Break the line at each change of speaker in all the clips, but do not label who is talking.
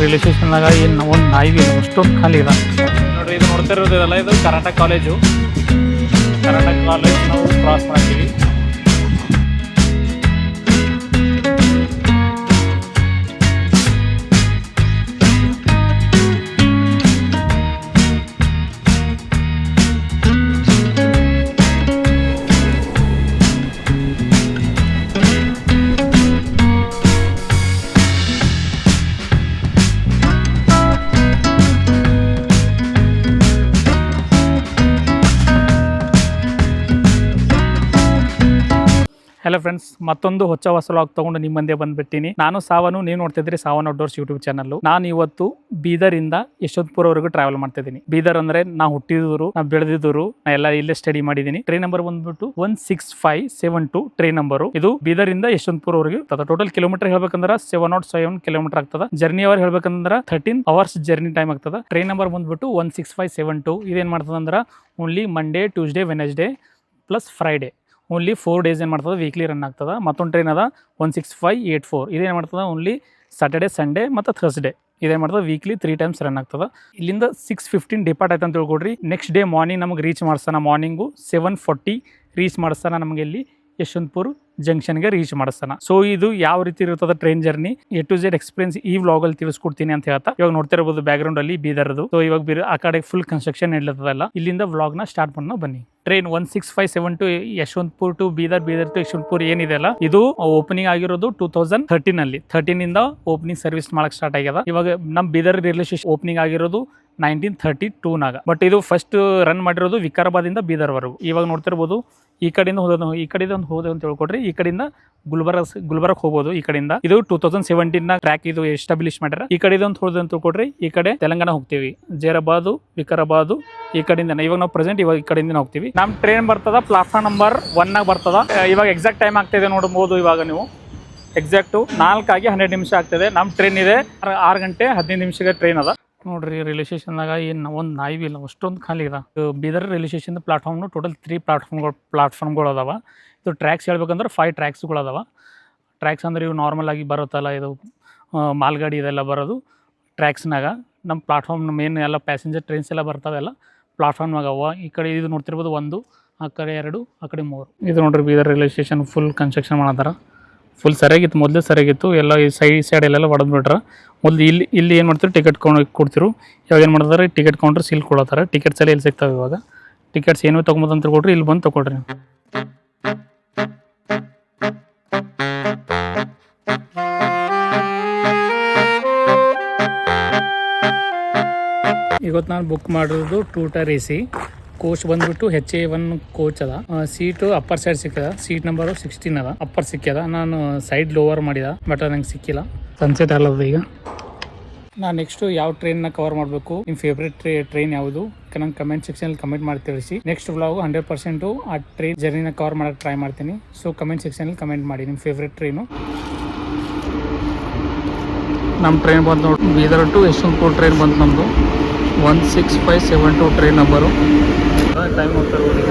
Railway ಸ್ಟೇಷನ್ದಾಗ ಏನು ಒಂದು ನಾಯಿ ಇಲ್ಲ, ಅಷ್ಟೊಂದು ಖಾಲಿ ಇದೆ ನೋಡ್ರಿ. ಇದು ನೋಡ್ತಾ ಇರೋದಿಲ್ಲ, ಇದು ಕರ್ನಾಟಕ ಕಾಲೇಜು. ಕರ್ನಾಟಕ ಕಾಲೇಜ್ ನಾವು ಕ್ರಾಸ್ ಮಾಡ್ತೀವಿ. ಹಲೋ ಫ್ರೆಂಡ್ಸ್, ಮತ್ತೊಂದು ಹೊಸ ವ್ಲಾಗ್ ತಗೊಂಡು ನಿಮ್ಮ ಮುಂದೆ ಬಂದ್ಬಿಟ್ಟಿನಿ. ನಾನು ಸಾವನು, ನೀವು ನೋಡ್ತಿದ್ರಿ ಸಾವನ್ ಔಟ್ಡೋರ್ಸ್ ಯೂಟ್ಯೂಬ್ ಚಾನಲ್. ನಾನು ಇವತ್ತು ಬೀದರ್ ಇಂದ ಯಶವಂತಪುರವರೆಗೂ ಟ್ರಾವೆಲ್ ಮಾಡ್ತಾ ಇದ್ದೀನಿ. ಬೀದರ್ ಅಂದ್ರೆ ನಾ ಹುಟ್ಟಿದೂರು, ನಾ ಬೆಳೆದಿದ್ದೂರು, ನಾ ಎಲ್ಲ ಇಲ್ಲೇ ಸ್ಟಡಿ ಮಾಡಿದ್ದೀನಿ. ಟ್ರೈನ್ ನಂಬರ್ ಬಂದ್ಬಿಟ್ಟು 16572 ಟ್ರೈನ್ ನಂಬರ್. ಇದು ಬೀದರ್ ಇಂದ ಯಶವಂತಪುರವರೆಗೂ ಟೋಟಲ್ ಕಿಲೋಮೀಟರ್ ಹೇಳ್ಬೇಕಂದ್ರೆ 707 ಕಿಲೋಮೀಟರ್ ಆಗ್ತದ. ಜರ್ನಿ ಅವರ್ ಹೇಳ್ಬೇಕಂದ್ರೆ 13 ಅವರ್ಸ್ ಜರ್ನಿ ಟೈಮ್ ಆಗ್ತದ. ಟ್ರೈನ್ ನಂಬರ್ ಬಂದ್ಬಿಟ್ಟು 16572. ಇದೇನ್ ಮಾಡ್ತದಂದ್ರೆ only Monday, Tuesday, Wednesday plus Friday, only 4 days ಏನು ಮಾಡ್ತದೆ ವೀಕ್ಲಿ ರನ್ ಆಗ್ತದೆ. ಮತ್ತೊಂದು ಟ್ರೈನ್ ಅದ 16584. ಇದೇನು ಮಾಡ್ತದೆ ಓನ್ಲಿ ಸಾಟರ್ಡೆ, ಸಂಡೇ ಮತ್ತು ಥರ್ಸ್ಡೇ. ಇದೇನು ಮಾಡ್ತದೆ ವೀಕ್ಲಿ 3 times ರನ್ ಆಗ್ತದೆ. ಇಲ್ಲಿಂದ 6:15 ಡಿಪಾರ್ಟ್ ಆಯ್ತು ಅಂತ ತಿಳ್ಕೊಡ್ರಿ. ನೆಕ್ಸ್ಟ್ ಡೇ ಮಾರ್ನಿಂಗ್ ನಮಗೆ ರೀಚ್ ಮಾಡಿಸ್ತಾನೆ. ಮಾರ್ನಿಂಗು 7:40 ರೀಚ್ ಮಾಡಿಸ್ತಾನೆ ನಮಗೆ ಇಲ್ಲಿ ಯಶವಂತಪುರ ಜಂಕ್ಷನ್ಗೆ ರೀಚ್ ಮಾಡಿಸ್ತಾನೆ. ಸೊ ಇದು ಯಾವ ರೀತಿ ಇರ್ತದೆ train journey, A to Z experience ಈ ವ್ಲಾಗಲ್ಲಿ ತಿಳಿಸ್ಕೊಡ್ತೀನಿ ಅಂತ ಹೇಳ್ತಾ ಇವಾಗ ನೋಡ್ತಿರಬಹುದು ಬ್ಯಾಕ್ಗ್ರೌಂಡ್ ಅಲ್ಲಿ ಬೀದರ್ದು. ಸೊ ಇವಾಗ ಆ ಕಡೆ ಫುಲ್ ಕನ್ಸ್ಟ್ರಕ್ಷನ್ ಇರ್ತದಲ್ಲ. ಇಲ್ಲಿಂದ ವ್ಲಾಗ್ನ ಸ್ಟಾರ್ಟ್ ಮಾಡೋಣ ಬನ್ನಿ. Train 16572 Yeshwantpur to Bidar, Bidar to Yeshwantpur ಏನಿದೆ ಅಲ್ಲ, ಇದು ಓಪನಿಂಗ್ ಆಗಿರೋದು 2013 ಅಲ್ಲಿ. 13 ಇಂದ ಓಪನಿಂಗ್ ಸರ್ವಿಸ್ ಮಾಡಕ್ ಸ್ಟಾರ್ಟ್ ಆಗ್ಯದ. ಇವಾಗ ನಮ್ ಬೀದರ್ ರೈಲ್ವೆ ಸ್ಟೇಷನ್ ಓಪನಿಂಗ್ ಆಗಿರೋದು 1932 ನಾಗ. ಬಟ್ ಇದು ಫಸ್ಟ್ ರನ್ ಮಾಡಿರೋದು ವಿಕಾರಾಬಾದ್ ಇಂದ ಬೀದರ್ ವರೆಗೂ. ಇವಾಗ ನೋಡ್ತಿರ್ಬೋದು ಈ ಕಡೆಯಿಂದ ಹೋದ ಅಂತ ಹೇಳ್ಕೊಡ್ರಿ. ಈ ಕಡೆಯಿಂದ ಗುಲ್ಬರ್ಗ ಹೋಗ್ಬೋದು. ಈ ಕಡೆಯಿಂದ ಇದು 2017 ನ ಟ್ರ್ಯಾಕ್ ಇದು ಎಸ್ಟಾಬ್ಲಿಷ್ ಮಾಡ್ಯಾರ. ಈ ಕಡೆ ಅಂತ ಹೋದ ಅಂತ ತಿಳ್ಕೊಡ್ರಿ. ಈ ಕಡೆ ತೆಲಂಗಾಣ ಹೋಗ್ತೀವಿ, ಜೈರಾಬಾದ್, ವಿಕಾರಾಬಾದ್ ಈ ಕಡೆಯಿಂದ. ಇವಾಗ ನಾವು ಪ್ರೆಸೆಂಟ್ ಇವಾಗ ಈ ಕಡೆಯಿಂದ ಹೋಗ್ತೀವಿ. ನಮ್ ಟ್ರೈನ್ ಬರ್ತದ ಪ್ಲಾಟ್ಫಾರ್ಮ್ ನಂಬರ್ 1 ನಾಗ ಬರ್ತದ. ಇವಾಗ ಎಕ್ಸಾಕ್ಟ್ ಟೈಮ್ ಆಗ್ತಿದೆ ನೋಡಬಹುದು. ಇವಾಗ ನೀವು ಎಕ್ಸಾಕ್ಟ್ 4:12 ಆಗ್ತದೆ. ನಮ್ ಟ್ರೈನ್ ಇದೆ 6 ಗಂಟೆ 15 ನಿಮಿಷಕ್ಕೆ ಟ್ರೈನ್ ಅದ ನೋಡ್ರಿ. ರೈಲ್ವೆ ಸ್ಟೇಷನ್ದಾಗ ಏನು ಒಂದು ನಾಯಿ ಇಲ್ಲ, ಅಷ್ಟೊಂದು ಖಾಲಿ ಇದೆ. ಬೀದರ್ ರೈಲ್ವೆ ಸ್ಟೇಷನ್ ಪ್ಲಾಟ್ಫಾರ್ಮ್ನು ಟೋಟಲ್ 3 ಪ್ಲಾಟ್ಫಾರ್ಮ್ಗಳು ಅದಾವ. ಇದು ಟ್ರ್ಯಾಕ್ಸ್ ಹೇಳ್ಬೇಕಂದ್ರೆ 5 ಟ್ರ್ಯಾಕ್ಸ್ಗಳು ಅದಾವ. ಟ್ರ್ಯಾಕ್ಸ್ ಅಂದ್ರೆ ಇವು ನಾರ್ಮಲ್ ಆಗಿ ಬರುತ್ತಲ್ಲ, ಇದು ಮಾಲ್ಗಾಡಿ ಇದೆಲ್ಲ ಬರೋದು ಟ್ರ್ಯಾಕ್ಸ್ನಾಗ. ನಮ್ಮ ಪ್ಲಾಟ್ಫಾರ್ಮ್ ಮೇನ್ ಎಲ್ಲ ಪ್ಯಾಸೆಂಜರ್ ಟ್ರೈನ್ಸ್ ಎಲ್ಲ ಬರ್ತಾವೆಲ್ಲ ಪ್ಲಾಟ್ಫಾರ್ಮ್ನಾಗ ಅವ. ಈ ಕಡೆ ಇದು ನೋಡ್ತಿರ್ಬೋದು 1, ಆ ಕಡೆ 2, ಆ ಕಡೆ 3. ಇದು ನೋಡ್ರಿ Bidar railway station full construction ಮಾಡತ್ತಾರ. ಫುಲ್ ಸರಿಯಾಗಿತ್ತು, ಮೊದಲೇ ಸರಿಯಾಗಿತ್ತು. ಎಲ್ಲ ಈ ಸೈಡ್ ಎಲ್ಲ ಹೊಡೆದ್ಬಿಟ್ರೆ. ಮೊದಲು ಇಲ್ಲಿ ಏನು ಮಾಡ್ತಾರೆ, ಟಿಕೆಟ್ ಕೊಡ್ತಿರು. ಇವಾಗ ಏನು ಮಾಡ್ತಾರೆ, ಟಿಕೆಟ್ ಕೌಂಟ್ರ್ ಸೀಲ್ ಕೊಡತ್ತಾರೆ. ಟಿಕೆಟ್ಸ್ ಎಲ್ಲ ಇಲ್ಲಿ ಸಿಗ್ತಾವೆ. ಇವಾಗ ಟಿಕೆಟ್ಸ್ ಏನೋ ತೊಗೊಂಬೋದು ಅಂತ ಕೊಡ್ರಿ, ಇಲ್ಲಿ ಬಂದು ತೊಗೊಳ್ರಿ. ಇವತ್ತು ನಾನು ಬುಕ್ ಮಾಡಿರೋದು 2 ಟೈರ್ AC ಕೋಚ್ ಬಂದ್ಬಿಟ್ಟು HA1 ಕೋಚ್ ಅದ. ಸೀಟು ಅಪ್ಪರ್ ಸೈಡ್ ಸಿಕ್ಕದ. ಸೀಟ್ ನಂಬರ್ 16 ಅದ. ಅಪ್ಪರ್ ಸಿಕ್ಕ್ಯದ. ನಾನು ಸೈಡ್ ಲೋವರ್ ಮಾಡಿದ, ಬಟ್ ನಂಗೆ ಸಿಕ್ಕಿಲ್ಲ. ಸನ್ಸೆಟ್ ಅಲ್ಲದ. ಈಗ ನಾನು ನೆಕ್ಸ್ಟ್ ಯಾವ ಟ್ರೈನ್ನ ಕವರ್ ಮಾಡಬೇಕು, ನಿಮ್ಮ ಫೇವ್ರೇಟ್ ಟ್ರೈನ್ ಯಾವುದು ನಂಗೆ ಕಮೆಂಟ್ ಸೆಕ್ಷನಲ್ಲಿ ಕಮೆಂಟ್ ಮಾಡಿ ತಿಳಿಸಿ. ನೆಕ್ಸ್ಟ್ ವ್ಲಾಗು 100% ಆ ಟ್ರೈನ್ ಜರ್ನಿನ ಕವರ್ ಮಾಡೋಕ್ಕೆ ಟ್ರೈ ಮಾಡ್ತೀನಿ. ಸೊ ಕಮೆಂಟ್ ಸೆಕ್ಷನಲ್ಲಿ ಕಮೆಂಟ್ ಮಾಡಿ ನಿಮ್ಮ ಫೇವ್ರೇಟ್ ಟ್ರೈನು. ನಮ್ಮ ಟ್ರೈನ್ ಬಂದು ನೋಡಿ, ಬೀದರ್ ಟು ಯಶವಂತಪುರ ಟ್ರೈನ್ ಬಂತು ನಮ್ಮದು 16572 ಟ್ರೈನ್ ನಂಬರು. ಟೈಮ್ ಹೋಗ್ತಾರೆ ಈಗ.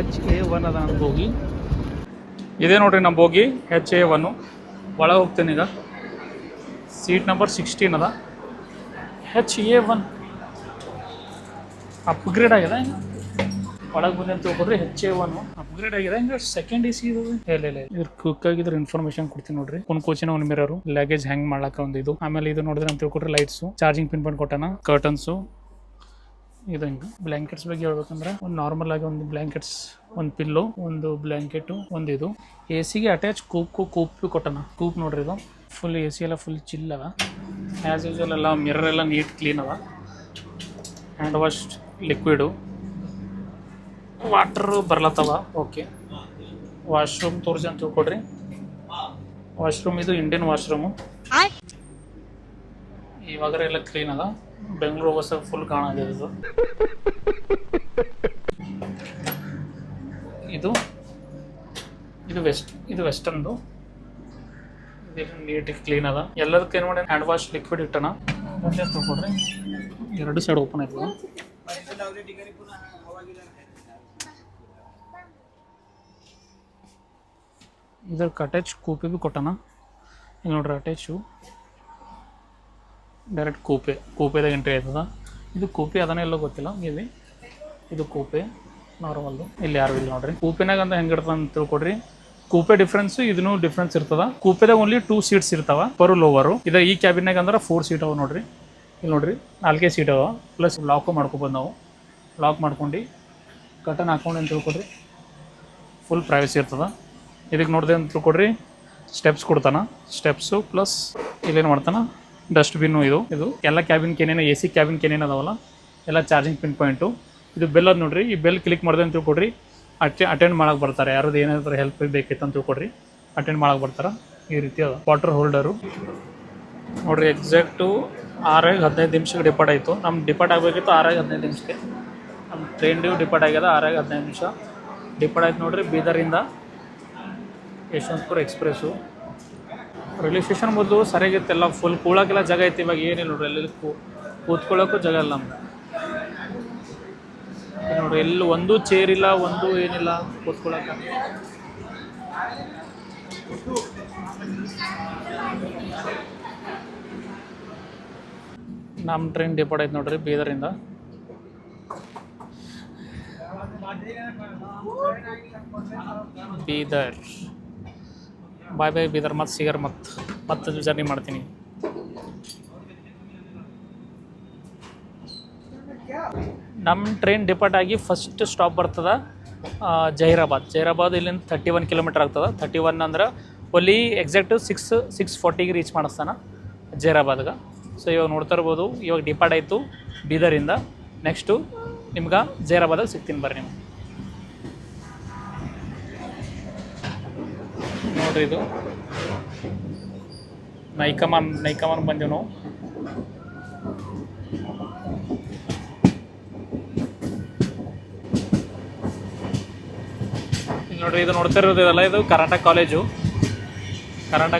HA1 ಅದ ನಮ್ಮ ಬೋಗಿ. ಇದೇ ನೋಡ್ರಿ ನಮ್ಮ ಬೋಗಿ HA1. ಒಳಗೆ ಹೋಗ್ತೇನೆ ಈಗ. ಸೀಟ್ ನಂಬರ್ 16 ಅದ. HA1 ಅಪ್ಗ್ರೇಡ್ ಆಗಿದೆ. ಒಳಗೆ ಬಂದು ಅಂತ ತಿಳ್ಕೊಡ್ರಿ. HA1 ಅಪ್ಗ್ರೇಡ್ ಆಗಿದೆ. ಹಿಂಗೆ ಸೆಕೆಂಡ್ AC ಇದು. ಇಲ್ಲ ಇದ್ರ ಕ್ವಿಕ್ ಆಗಿದ್ರೆ ಇನ್ಫಾರ್ಮೇಶನ್ ಕೊಡ್ತೀನಿ ನೋಡ್ರಿ. ಒಂದು ಕೋಚಿನ ಒಂದು ಮಿರರು, ಲಗೇಜ್ ಹ್ಯಾಂಗ್ ಮಾಡ್ಲಾಕ ಒಂದು ಇದು. ಆಮೇಲೆ ಇದು ನೋಡಿದ್ರೆ ಅಂತ ತಿಳ್ಕೊಡ್ರಿ ಲೈಟ್ಸು, ಚಾರ್ಜಿಂಗ್ ಪಿನ್ ಪಾಯಿಂಟ್ ಕೊಟ್ಟಾನ, ಕರ್ಟನ್ಸು. ಇದು ಹಿಂಗೆ ಬ್ಲ್ಯಾಂಕೆಟ್ಸ್ ಬಗ್ಗೆ ಹೇಳ್ಬೇಕಂದ್ರೆ ಒಂದು ನಾರ್ಮಲ್ ಆಗಿ ಒಂದು ಬ್ಲ್ಯಾಂಕೆಟ್ಸ್, ಒಂದು ಪಿಲ್ಲು, ಒಂದು ಬ್ಲ್ಯಾಂಕೆಟು, ಒಂದು ಇದು. AC ಗೆ ಅಟ್ಯಾಚ್ ಕೂಪ್ ಕೊಟ್ಟಾನ. ಕೂಪ್ ನೋಡ್ರಿ. ಇದು ಫುಲ್ AC ಎಲ್ಲ ಫುಲ್ ಚಿಲ್ ಅದ. ಆ್ಯಸ್ ಯೂಶುವಲ್ ಎಲ್ಲ ಮಿರರ್ ಎಲ್ಲ ನೀಟ್ ಕ್ಲೀನ್ ಅದ. ಹ್ಯಾಂಡ್ ವಾಶ್ ಲಿಕ್ವಿಡು, ವಾಟ್ರು ಬರ್ಲತ್ತವ. ಓಕೆ, ವಾಶ್ರೂಮ್ ತೋರಿಸಿ ಅಂತ ತಿಳ್ಕೊಡ್ರಿ. ವಾಶ್ರೂಮ್ ಇದು ಇಂಡಿಯನ್ ವಾಶ್ರೂಮು. ಇವಾಗ ಎಲ್ಲ ಕ್ಲೀನ್ ಅದ. ಬೆಂಗಳೂರು ಬಸ್ ಫುಲ್ ಕಾಣಾಗಿದೆ ಇದು. ಇದು ವೆಸ್ಟರ್ನ್ದು. ನೀಟ್ ಕ್ಲೀನ್ ಅದ. ಎಲ್ಲದಕ್ಕೆ ಏನು ಮಾಡಿ ಹ್ಯಾಂಡ್ ವಾಶ್ ಲಿಕ್ವಿಡ್ ಇಟ್ಟನ. ಒಂದೇ ತಗೊಳ್ರಿ, ಎರಡು ಸೈಡ್ ಓಪನ್ ಆಯ್ತದ. ಇದಕ್ಕೆ ಅಟ್ಯಾಚ್ ಕೂಪೆ ಭೀ ಕೊಟ್ಟನ. ಈಗ ನೋಡ್ರಿ ಅಟ್ಯಾಚು ಡೈರೆಕ್ಟ್ ಕೂಪೆದಾಗ ಎಂಟ್ರಿ ಆಯ್ತದ. ಇದು ಕೂಪೆ ಅದನ್ನೇ ಎಲ್ಲೋ ಗೊತ್ತಿಲ್ಲ, ಮೇಬಿ ಇದು ಕೂಪೆ ನಾರ್ಮಲ್ದು. ಇಲ್ಲಿ ಯಾರು ಇಲ್ಲ ನೋಡ್ರಿ. ಕೂಪೆನಾಗ ಅಂದ್ರೆ ಹೆಂಗೆ ಇರ್ತದೆ ಅಂತ ತಿಳ್ಕೊಡ್ರಿ. ಕೂಪೆ ಡಿಫ್ರೆನ್ಸ್ ಇದನ್ನು ಡಿಫ್ರೆನ್ಸ್ ಇರ್ತದ. ಕೂಪೆದಾಗ ಓನ್ಲಿ 2 ಸೀಟ್ಸ್ ಇರ್ತಾವ ಪರ್ ಲೋವರು. ಇದು ಈ ಕ್ಯಾಬಿನಾಗ ಅಂದ್ರೆ 4 ಸೀಟ್ ಅವ ನೋಡ್ರಿ. ಇಲ್ಲಿ ನೋಡ್ರಿ 4 ಸೀಟ್ ಅವ, ಪ್ಲಸ್ ಲಾಕು ಮಾಡ್ಕೊಬೋದು ನಾವು. ಲಾಕ್ ಮಾಡ್ಕೊಂಡು ಕಟನ್ ಹಾಕೊಂಡು ಅಂತ ತಿಳ್ಕೊಡ್ರಿ, ಫುಲ್ ಪ್ರೈವಸಿ ಇರ್ತದ. ಇದಕ್ಕೆ ನೋಡಿದೆ ಅಂತ ತಿಳ್ಕೊಡ್ರಿ, ಸ್ಟೆಪ್ಸ್ ಕೊಡ್ತಾನ. ಸ್ಟೆಪ್ಸು ಪ್ಲಸ್ ಇಲ್ಲೇನು ಮಾಡ್ತಾನ, ಡಸ್ಟ್ಬಿನ್ನು. ಇದು ಎಲ್ಲ ಕ್ಯಾಬಿನ್ಗೆ ಏನೇನು AC ಕ್ಯಾಬಿನ್ಗೆ ಏನೇನು ಅದಾವಲ್ಲ ಎಲ್ಲ ಚಾರ್ಜಿಂಗ್ ಪಿನ್ ಪಾಯಿಂಟು. ಇದು ಬೆಲ್ ಅದು ನೋಡ್ರಿ. ಈ ಬೆಲ್ ಕ್ಲಿಕ್ ಮಾಡಿದೆ ಅಂತ ತಿಳ್ಕೊಡ್ರಿ, ಅಟೆಂಡ್ ಮಾಡಕ್ಕೆ ಬರ್ತಾರೆ. ಯಾರದ್ದು ಏನಾದರೂ ಹೆಲ್ಪ್ ಬೇಕಿತ್ತು ಅಂತ ತಿಳ್ಕೊಡ್ರಿ, ಅಟೆಂಡ್ ಮಾಡಕ್ಕೆ ಬರ್ತಾರೆ. ಈ ರೀತಿ ಅದ. ವಾಟರ್ ಹೋಲ್ಡರು ನೋಡ್ರಿ. ಎಕ್ಸಾಕ್ಟು 6:15 ನಿಮಿಷಕ್ಕೆ ಡಿಪಾರ್ಟ್ ಆಯಿತು. ನಮ್ಮ ಡಿಪಾರ್ಟ್ ಆಗಬೇಕಿತ್ತು 6:15 ನಿಮಿಷಕ್ಕೆ. ನಮ್ಮ ಟ್ರೈನ್ ಡಿಪಾರ್ಟ್ ಆಗ್ಯದ 6:15 ನಿಮಿಷ ಡಿಪಾರ್ಟ್ ಆಯ್ತು ನೋಡ್ರಿ. ಬೀದರಿಂದ ಯಶವಂತಪುರ ಎಕ್ಸ್ಪ್ರೆಸ್ಸು. ರೈಲ್ವೆ ಸ್ಟೇಷನ್ ಮೊದಲು ಸರಿಯಾಗಿತ್ತೆಲ್ಲ, ಫುಲ್ ಕೂಳಕ್ಕೆಲ್ಲ ಜಾಗ ಐತಿ. ಇವಾಗ ಏನಿಲ್ಲ ನೋಡ್ರಿ, ಎಲ್ಲಿ ಕೂತ್ಕೊಳ್ಳೋಕ್ಕೂ ಜಾಗ ಇಲ್ಲ ನಮ್ಗೆ ನೋಡ್ರಿ. ಎಲ್ಲಿ ಒಂದು ಚೇರ್ ಇಲ್ಲ, ಒಂದು ಏನಿಲ್ಲ ಕೂತ್ಕೊಳ್ಳೋಕೆ. ನಮ್ಮ ಟ್ರೈನ್ ಡಿಪಾರ್ಟ್ ಆಯ್ತು ನೋಡ್ರಿ ಬೀದರಿಂದ. ಬೀದರ್ ಬಾಯ್ ಬಾಯ್ ಬೀದರ್. ಮತ್ತೆ ಸಿಗರ್ ಮತ್ತೆ ಜರ್ನಿ ಮಾಡ್ತೀನಿ. ನಮ್ಮ ಟ್ರೈನ್ ಡಿಪಾರ್ಟ್ ಆಗಿ ಫಸ್ಟ್ ಸ್ಟಾಪ್ ಬರ್ತದೆ ಜಹೀರಾಬಾದ್. ಇಲ್ಲಿಂದ 31 ಕಿಲೋಮೀಟರ್ ಆಗ್ತದೆ. 31 ಅಂದ್ರೆ ಒಲ್ಲಿ ಎಕ್ಸಾಕ್ಟು 6:40ಗೆ ರೀಚ್ ಮಾಡಿಸ್ತಾನೆ ಜಹೀರಾಬಾದ್ಗೆ. ಸೊ ಇವಾಗ ನೋಡ್ತಾ ಇರ್ಬೋದು, ಇವಾಗ ಡಿಪಾರ್ಟ್ ಆಯಿತು ಬೀದರಿಂದ. ನೆಕ್ಸ್ಟು ನಿಮ್ಗೆ ಜಹೀರಾಬಾದಾಗ ಸಿಗ್ತೀನಿ ಬರ್ರಿ. ನೀವು ನೋಡ್ರಿ, ಇದು ನೈಕಮಾನ್ ಬಂದೀವಿ ನಾವು. ಇಲ್ಲಿ ನೋಡ್ರಿ, ಇದು ನೋಡ್ತಾ ಇರೋದು ಇದೆಲ್ಲ, ಇದು ಕರ್ನಾಟಕ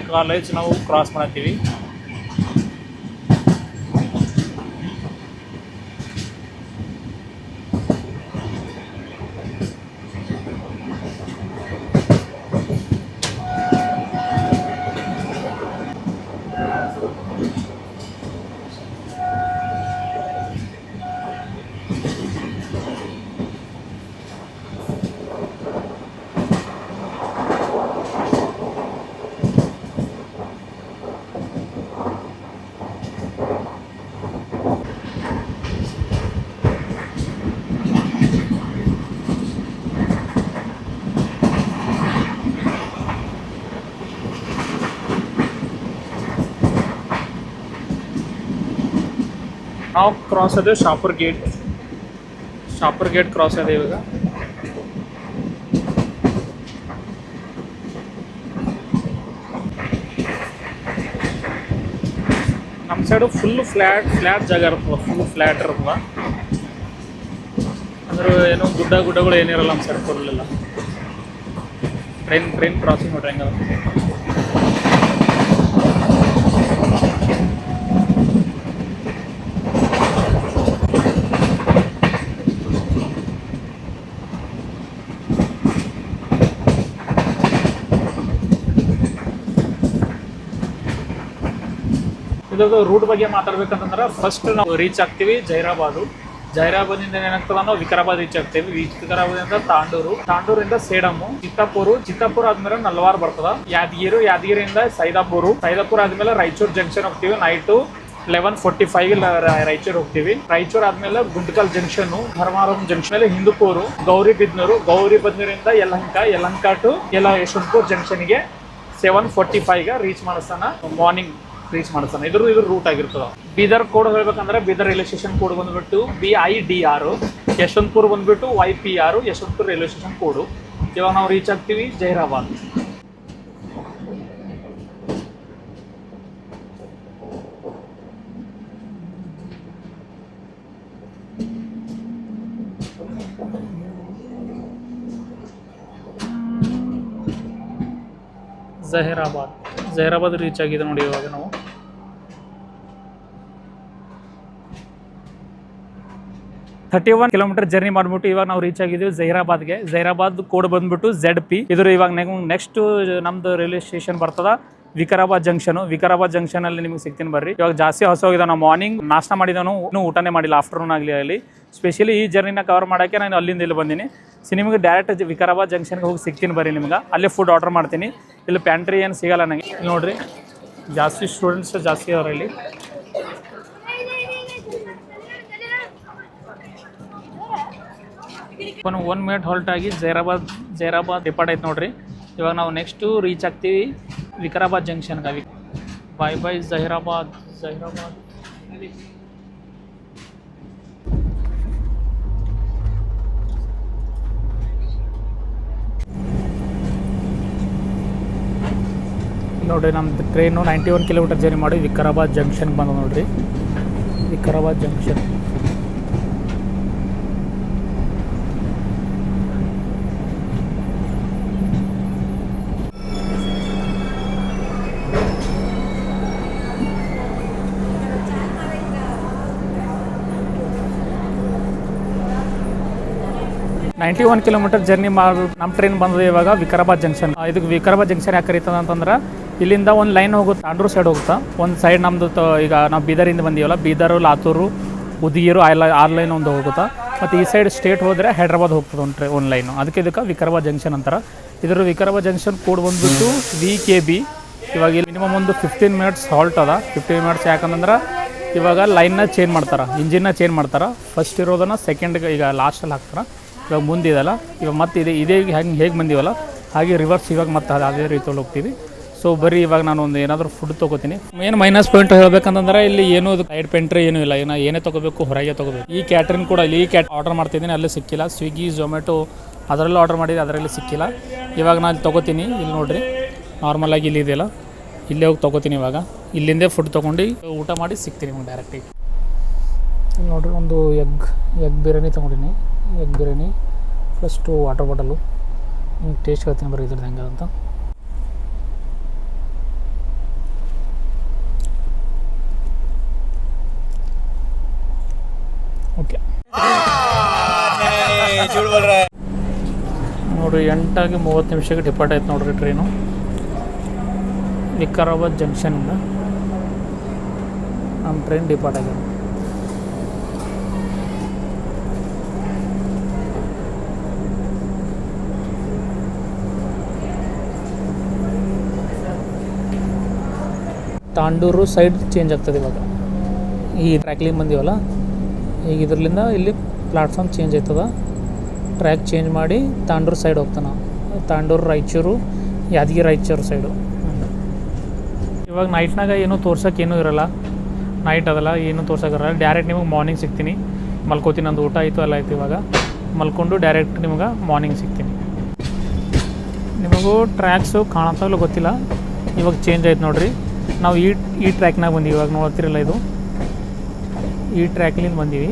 ಕಾಲೇಜ್ ನಾವು ಕ್ರಾಸ್ ಮಾಡ್ತೀವಿ. ನಾವು ಕ್ರಾಸ್ ಅದೇ ಶಾಪುರ್ ಗೇಟ್ ಕ್ರಾಸ್ ಅದೇ ಇವಾಗ. ನಮ್ಮ ಸೈಡು ಫುಲ್ ಫ್ಲ್ಯಾಟ್ ಜಾಗ ಇರ್ತದೆ, ಫುಲ್ ಫ್ಲ್ಯಾಟ್ ಇರ್ತದೆ. ಅಂದ್ರೆ ಏನೋ ಗುಡ್ಡಗಳು ಏನಿರಲ್ಲ ನಮ್ಮ ಸೈಡ್ ಫುಲ್ ಇಲ್ಲ. ಟ್ರೈನ್ ಕ್ರಾಸಿಂಗ್ ನೋಡ್ರಿ ಹೆಂಗದ. ಇದ್ರದ್ದು ರೂಟ್ ಬಗ್ಗೆ ಮಾತಾಡ್ಬೇಕಂತಂದ್ರೆ ಫಸ್ಟ್ ನಾವು ರೀಚ್ ಆಗ್ತೀವಿ ಜಹೀರಾಬಾದಿಂದ ಏನಾಗ್ತದ ನಾವು ವಿಕಾರಾಬಾದ್ ರೀಚ್ ಆಗ್ತೀವಿ. ವಿಕಾರಾಬಾದಿಂದ ತಾಂಡೂರಿಂದ ಸೇಡಮು, ಚಿತ್ತಾಪುರ ಆದ್ಮೇಲೆ ನಲ್ವಾರ್ ಬರ್ತದ. ಯಾದಗಿರಿಯಿಂದ ಸೈದಾಪುರ ಆದ್ಮೇಲೆ ರಾಯಚೂರು ಜಂಕ್ಷನ್ ಹೋಗ್ತೀವಿ. ನೈಟು 11:45 ರಾಯಚೂರು ಹೋಗ್ತೀವಿ. ರಾಯಚೂರು ಆದ್ಮೇಲೆ ಗುಂಟಕಲ್ ಜಂಕ್ಷನ್, ಧರ್ಮಾರಂ ಜಂಕ್ಷನ್, ಮೇಲೆ ಹಿಂದೂಪುರು, ಗೌರಿಬಿದನೂರಿಂದ ಯಲಹಂಕ ಟು ಯಶವಂತಪುರ ಜಂಕ್ಷನ್ಗೆ 7:45 ರೀಚ್ ಮಾಡಿಸ್ತಾನ. ಮಾರ್ನಿಂಗ್ ರೀಚ್ ಮಾಡಿಸ್ತಾನೆ. ಇದು ರೂಟ್ ಆಗಿರ್ತದೆ. ಬೀದರ್ ಕೋಡ್ ಹೇಳ್ಬೇಕಂದ್ರೆ ಬೀದರ್ ರೈಲ್ವೆ ಸ್ಟೇಷನ್ ಕೋಡ್ ಬಂದ್ಬಿಟ್ಟು BIDR, ಯಶವಂತಪುರ ಬಂದ್ಬಿಟ್ಟು YPR, Yeshwantpur railway station code. ಇವಾಗ ನಾವು ರೀಚ್ ಆಗ್ತೀವಿ ಜಹೀರಾಬಾದ್. ಜಹೀರಾಬಾದ್ ರೀಚ್ ಆಗಿದೆ ನೋಡಿ ಇವಾಗ ನಾವು. ಥರ್ಟಿ 31 ಕಿಲೋಮೀಟರ್ ಜರ್ನಿ ಮಾಡಿಬಿಟ್ಟು ಇವಾಗ ನಾವು ರೀಚ್ ಆಗಿದ್ದೀವಿ ಜಹೀರಾಬಾದ್ಗೆ. ಜಹೀರಾಬಾದ್ ಕೋಡ್ ಬಂದ್ಬಿಟ್ಟು ZP. ಇದ್ರ ಇವಾಗ ನೆಕ್ಸ್ಟ್ ನಮ್ದು ರೈಲ್ವೆ ಸ್ಟೇಷನ್ ಬರ್ತದ ವಿಕಾರಾಬಾದ್ ಜಂಕ್ಷನ್. ವಿಕಾರಾಬಾದ್ ಜಂಕ್ಷನ್ ಅಲ್ಲಿ ನಿಮ್ಗೆ ಸಿಗ್ತೀನಿ ಬರ್ರಿ. ಇವಾಗ ಜಾಸ್ತಿ ಹೊಸ ಹೋಗಿದ್ದಾವೆ. ನಾವು ಮಾರ್ನಿಂಗ್ ನಾಷ್ಟ ಮಾಡಿದನು, ಇನ್ನೂ ಊಟನೇ ಮಾಡಿಲ್ಲ. ಆಫ್ಟರ್ನೂನ್ ಆಗಲಿ ಅಲ್ಲಿ ಸ್ಪೆಷಲಿ ಈ ಜರ್ನಿನ ಕವರ್ ಮಾಡೋಕ್ಕೆ ನಾನು ಅಲ್ಲಿಂದ ಇಲ್ಲಿ ಬಂದೀನಿ. ನಿಮಗೆ ಡೈರೆಕ್ಟ್ ವಿಕಾರಾಬಾದ್ ಜಂಕ್ಷನ್ಗೆ ಹೋಗಿ ಸಿಗ್ತೀನಿ ಬರ್ರಿ. ನಿಮ್ಗೆ ಅಲ್ಲೇ ಫುಡ್ ಆರ್ಡರ್ ಮಾಡ್ತೀನಿ. ಇಲ್ಲಿ ಪ್ಯಾಂಟ್ರಿ ಏನು ಸಿಗಲ್ಲ ನನಗೆ. ಇಲ್ಲಿ ನೋಡಿರಿ ಜಾಸ್ತಿ ಸ್ಟೂಡೆಂಟ್ಸ್ ಜಾಸ್ತಿ ಅವ್ರ ಇಲ್ಲಿ. ಒಂದು 1 ಮಿನಿಟ್ ಹಾಲ್ಟ್ ಆಗಿ ಜಹೀರಾಬಾದ್ ಡಿಪಾರ್ಟ್ ಐತೆ ನೋಡ್ರಿ. ಇವಾಗ ನಾವು ನೆಕ್ಸ್ಟು ರೀಚ್ ಆಗ್ತೀವಿ ವಿಕಾರಾಬಾದ್ ಜಂಕ್ಷನ್ಗೆ. ಬೈ ಜಹೀರಾಬಾದ್. ನೋಡಿರಿ ನಮ್ದು ಟ್ರೈನು 91 ಕಿಲೋಮೀಟರ್ ಜರ್ನಿ ಮಾಡಿ ವಿಕಾರಾಬಾದ್ ಜಂಕ್ಷನ್ಗೆ ಬಂದ ನೋಡ್ರಿ. Vikarabad junction ninety 91 kilometre journey ಮಾಡಿ ನಮ್ಮ ಟ್ರೈನ್ ಬಂದಿದೆ ಇವಾಗ ವಿಕಾರಾಬಾದ್ ಜಂಕ್ಷನ್. ಇದಕ್ಕೆ ವಿಕಾರಾಬಾದ್ ಜಂಕ್ಷನ್ ಯಾಕೆ ಕರೀತದ ಅಂತಂದ್ರೆ ಇಲ್ಲಿಂದ ಒಂದು ಲೈನ್ ಹೋಗುತ್ತೆ, ತಾಂಡೂರು ಸೈಡ್ ಹೋಗುತ್ತಾ. ಒಂದು ಸೈಡ್ ನಮ್ಮದು ಈಗ ನಾವು ಬೀದರಿಂದ ಬಂದೀವಲ್ಲ, ಬೀದರು, ಲಾತೂರು, ಉದಗೀರು 6 ಲೈನ್ ಒಂದು ಹೋಗುತ್ತಾ. ಮತ್ತು ಈ ಸೈಡ್ ಸ್ಟೇಟ್ ಹೋದರೆ ಹೈದ್ರಾಬಾದ್ ಹೋಗ್ತದೆ ಒಂದು ಲೈನು. ಇದಕ್ಕೆ ವಿಕಾರಾಬಾದ್ ಜಂಕ್ಷನ್ ಅಂತಾರೆ. ಇದರ ವಿಕಾರಾಬಾದ್ ಜಂಕ್ಷನ್ ಕೋಡ್ ಬಂದುಬಿಟ್ಟು VKB. ಇವಾಗ ಇಲ್ಲಿ ಮಿನಿಮಮ್ ಒಂದು 15 ಮಿನಿಟ್ಸ್ ಹಾಲ್ಟ್ ಅದ. 15 ಮಿನಿಟ್ಸ್ ಯಾಕಂದ್ರೆ ಇವಾಗ ಲೈನ್ನ ಚೇಂಜ್ ಮಾಡ್ತಾರೆ, ಇಂಜಿನ್ನ ಚೇಂಜ್ ಮಾಡ್ತಾರೆ. ಫಸ್ಟ್ ಇರೋದನ್ನು ಸೆಕೆಂಡ್ಗೆ ಈಗ ಲಾಸ್ಟಲ್ಲಿ ಹಾಕ್ತಾರೆ. ಇವಾಗ ಮುಂದಿದಲ್ಲ, ಇವಾಗ ಮತ್ತೆ ಇದೇ ಹೇಗೆ ಬಂದೀವಲ್ಲ ಹಾಗೆ ರಿವರ್ಸ್ ಇವಾಗ ಮತ್ತೆ ಅದೇ ರೀತಿಯಲ್ಲಿ ಹೋಗ್ತೀವಿ. ಸೊ ಬರೀ ಇವಾಗ ನಾನು ಒಂದು ಏನಾದರೂ ಫುಡ್ ತೊಗೋತೀನಿ. ಮೇನ್ ಮೈನಸ್ ಪಾಯಿಂಟ್ ಹೇಳ್ಬೇಕಂತಂದ್ರೆ ಇಲ್ಲಿ ಏನೂ ಸೈಡ್ ಪೆಂಟ್ರಿ ಏನೂ ಇಲ್ಲ. ಏನೇ ತೊಗೋಬೇಕು ಹೊರಗೆ ತೊಗೋಬೇಕು. ಈ ಕ್ಯಾಟ್ರಿನ್ ಕೂಡ ಇಲ್ಲಿ ಆರ್ಡರ್ ಮಾಡ್ತಿದ್ದೀನಿ, ಅಲ್ಲಿ ಸಿಕ್ಕಿಲ್ಲ. ಸ್ವಿಗ್ಗಿ, ಝೊಮ್ಯಾಟೊ ಅದರಲ್ಲೂ ಆರ್ಡರ್ ಮಾಡಿದೆ, ಅದರಲ್ಲಿ ಸಿಕ್ಕಿಲ್ಲ. ಇವಾಗ ನಾನು ತೊಗೋತೀನಿ. ಇಲ್ಲಿ ನೋಡಿರಿ ನಾರ್ಮಲಾಗಿ ಇಲ್ಲಿ ಇದೆಯಲ್ಲ, ಇಲ್ಲೇ ಹೋಗಿ ತೊಗೋತೀನಿ. ಇವಾಗ ಇಲ್ಲಿಂದೇ ಫುಡ್ ತೊಗೊಂಡು ಊಟ ಮಾಡಿ ಸಿಗ್ತೀನಿ ಡೈರೆಕ್ಟಿಗೆ. ಇಲ್ಲಿ ನೋಡಿರಿ ಒಂದು ಎಗ್ ಬಿರಿಯಾನಿ ತೊಗೊಂಡಿನಿ. Egg biryani plus 2 water bottle. ನಿಮ್ಗೆ ಟೇಸ್ಟ್ ಹೇಳ್ತೀನಿ ಬರ್ರಿ ಇದ್ರದ್ದು ಹೆಂಗೆ ಅಂತ. ಓಕೆ ನೋಡಿರಿ 8:30 ಡಿಪಾರ್ಟ್ ಆಯ್ತು ನೋಡಿರಿ ಟ್ರೈನು ವಿಕಾರಾಬಾದ್ ಜಂಕ್ಷನಿಂದ. ನಮ್ಮ ಟ್ರೈನ್ ಡಿಪಾರ್ಟ್ ಆಗಿದೆ. ತಾಂಡೂರು ಸೈಡ್ ಚೇಂಜ್ ಆಗ್ತದೆ ಇವಾಗ. ಈ ಟ್ರ್ಯಾಕ್ಲಿಂಗ್ ಬಂದೀವಲ್ಲ, ಈಗ ಇದರಲ್ಲಿಂದ ಇಲ್ಲಿ ಪ್ಲಾಟ್ಫಾರ್ಮ್ ಚೇಂಜ್ ಆಯ್ತದ. ಟ್ರ್ಯಾಕ್ ಚೇಂಜ್ ಮಾಡಿ ತಾಂಡೂರು ಸೈಡ್ ಹೋಗ್ತಾನೆ. ತಾಂಡೂರು, ರಾಯಚೂರು, ಯಾದಗಿರಿ ರಾಯಚೂರು ಸೈಡು. ಇವಾಗ ನೈಟ್ನಾಗ ಏನೂ ತೋರ್ಸೋಕ್ಕೇನೂ ಇರೋಲ್ಲ. ನೈಟ್ ಅದಲ್ಲ, ಏನೂ ತೋರ್ಸೋಕ್ಕಿರಲ್ಲ. ಡೈರೆಕ್ಟ್ ನಿಮಗೆ ಮಾರ್ನಿಂಗ್ ಸಿಗ್ತೀನಿ. ಮಲ್ಕೋತೀನಿ. ನಂದು ಊಟ ಆಯಿತು ಎಲ್ಲ ಆಯಿತು. ಇವಾಗ ಮಲ್ಕೊಂಡು ಡೈರೆಕ್ಟ್ ನಿಮ್ಗೆ ಮಾರ್ನಿಂಗ್ ಸಿಗ್ತೀನಿ. ನಿಮಗೂ ಟ್ರ್ಯಾಕ್ಸು ಕಾಣತ್ತಾಗಲೂ ಗೊತ್ತಿಲ್ಲ. ಇವಾಗ ಚೇಂಜ್ ಆಯ್ತು ನೋಡಿರಿ. ನಾವು ಈ ಟ್ರ್ಯಾಕ್ನಾಗ ಬಂದೀವಿ. ಇವಾಗ ನೋಡ್ತಿರಲ್ಲ, ಇದು ಈ ಟ್ರ್ಯಾಕ್ಲಿಂದ ಬಂದೀವಿ.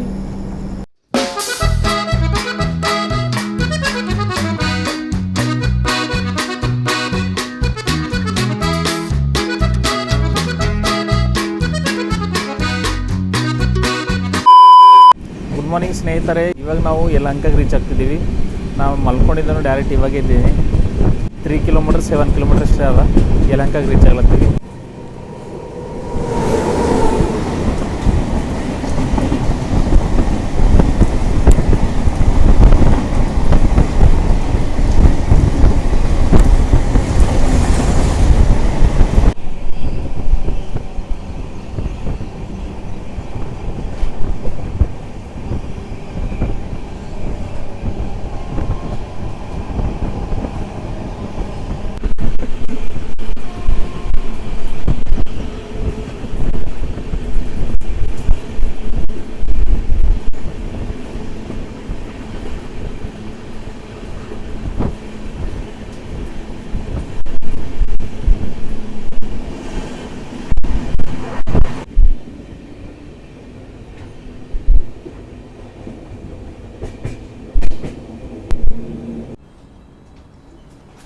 ಗುಡ್ ಮಾರ್ನಿಂಗ್ ಸ್ನೇಹಿತರೆ. ಇವಾಗ ನಾವು ಯಲಹಂಕಕ್ಕೆ ರೀಚ್ ಆಗ್ತಿದ್ದೀವಿ. ನಾವು ಮಲ್ಕೊಂಡಿದ್ದನು ಡೈರೆಕ್ಟ್ ಇವಾಗ ಇದ್ದೀವಿ. 3 ಕಿಲೋಮೀಟರ್ 7 ಕಿಲೋಮೀಟರ್ ಅಷ್ಟೇ ಅದ. ಯಲಹಂಕಕ್ಕೆ ರೀಚ್ ಆಗ್ಲತ್ತೀವಿ.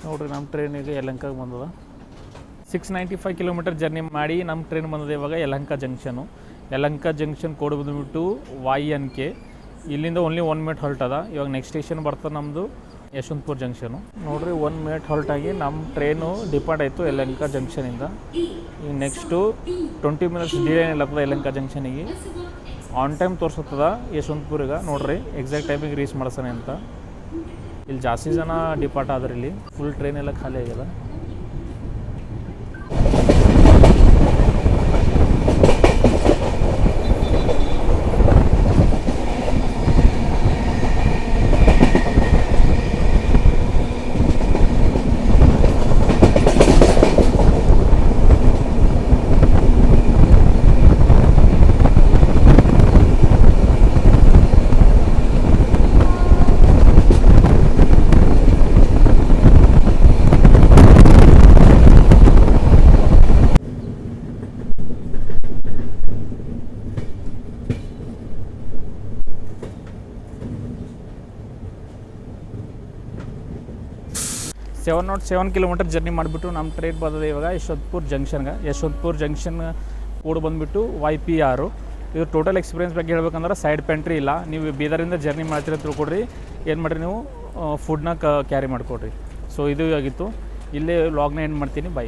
ನೋಡಿರಿ ನಮ್ಮ ಟ್ರೈನಿಗೆ ಯಲಹಂಕಕ್ಕೆ ಬಂದದ. 695 ಕಿಲೋಮೀಟರ್ ಜರ್ನಿ ಮಾಡಿ ನಮ್ಮ ಟ್ರೈನ್ ಬಂದಿದೆ ಇವಾಗ ಯಲಹಂಕ ಜಂಕ್ಷನ್ ಕೋಡ್ ಬಂದುಬಿಟ್ಟು YNK. ಇಲ್ಲಿಂದ ಓನ್ಲಿ 1 ಮಿನಿಟ್ ಹಾಲ್ಟ್ ಅದ. ಇವಾಗ ನೆಕ್ಸ್ಟ್ ಸ್ಟೇಷನ್ ಬರ್ತದೆ ನಮ್ಮದು ಯಶವಂತಪುರ ಜಂಕ್ಷನು. ನೋಡಿರಿ 1 ಮಿನಿಟ್ ಹಾಲ್ಟ್ ಆಗಿ ನಮ್ಮ ಟ್ರೈನು ಡಿಪಾರ್ಟ್ ಆಯಿತು ಯಲಹಂಕ ಜಂಕ್ಷನಿಂದ. ಈಗ ನೆಕ್ಸ್ಟು 20 ಮಿನಿಟ್ಸ್ ಡಿಲೇ ಇಲ್ಲತ್ತದ ಯಲಹಂಕ ಜಂಕ್ಷನಿಗೆ. ಆನ್ ಟೈಮ್ ತೋರಿಸುತ್ತದ ಯಶವಂತಪುರಿಗೆ. ನೋಡಿರಿ ಎಕ್ಸಾಕ್ಟ್ ಟೈಮಿಗೆ ರೀಚ್ ಮಾಡ್ಸಾನೆ ಅಂತ. ಇಲ್ಲಿ ಜಾಸ್ತಿ ಜನ ಡಿಪಾರ್ಟ್ ಆದ್ರೆ ಇಲ್ಲಿ ಫುಲ್ ಟ್ರೈನ್ ಎಲ್ಲ ಖಾಲಿ ಆಗ್ಯದ. ಸೆವೆನ್ 7 ಕಿಲೋಮೀಟರ್ ಜರ್ನಿ ಮಾಡಿಬಿಟ್ಟು ನಮ್ಮ ಟ್ರೈನ್ ಬಂದಿದೆ ಇವಾಗ ಯಶವಂತಪುರ ಜಂಕ್ಷನ್ ಕೋಡ್ ಬಂದುಬಿಟ್ಟು YPR. ಇದು ಟೋಟಲ್ ಎಕ್ಸ್ಪೀರಿಯನ್ಸ್ ಬಗ್ಗೆ ಹೇಳ್ಬೇಕಂದ್ರೆ ಸೈಡ್ ಪೆಂಟ್ರಿ ಇಲ್ಲ. ನೀವು ಬೀದರಿಂದ ಜರ್ನಿ ಮಾಡ್ತೀರ ತಿಳ್ಕೊಡ್ರಿ. ಏನು ಮಾಡಿರಿ ನೀವು ಫುಡ್ನ ಕ್ಯಾರಿ ಮಾಡಿಕೊಡ್ರಿ. ಸೊ ಇದು ಆಗಿತ್ತು. ಇಲ್ಲೇ ವ್ಲಾಗ್ನ ಎಂಡ್ ಮಾಡ್ತೀನಿ. ಬೈ.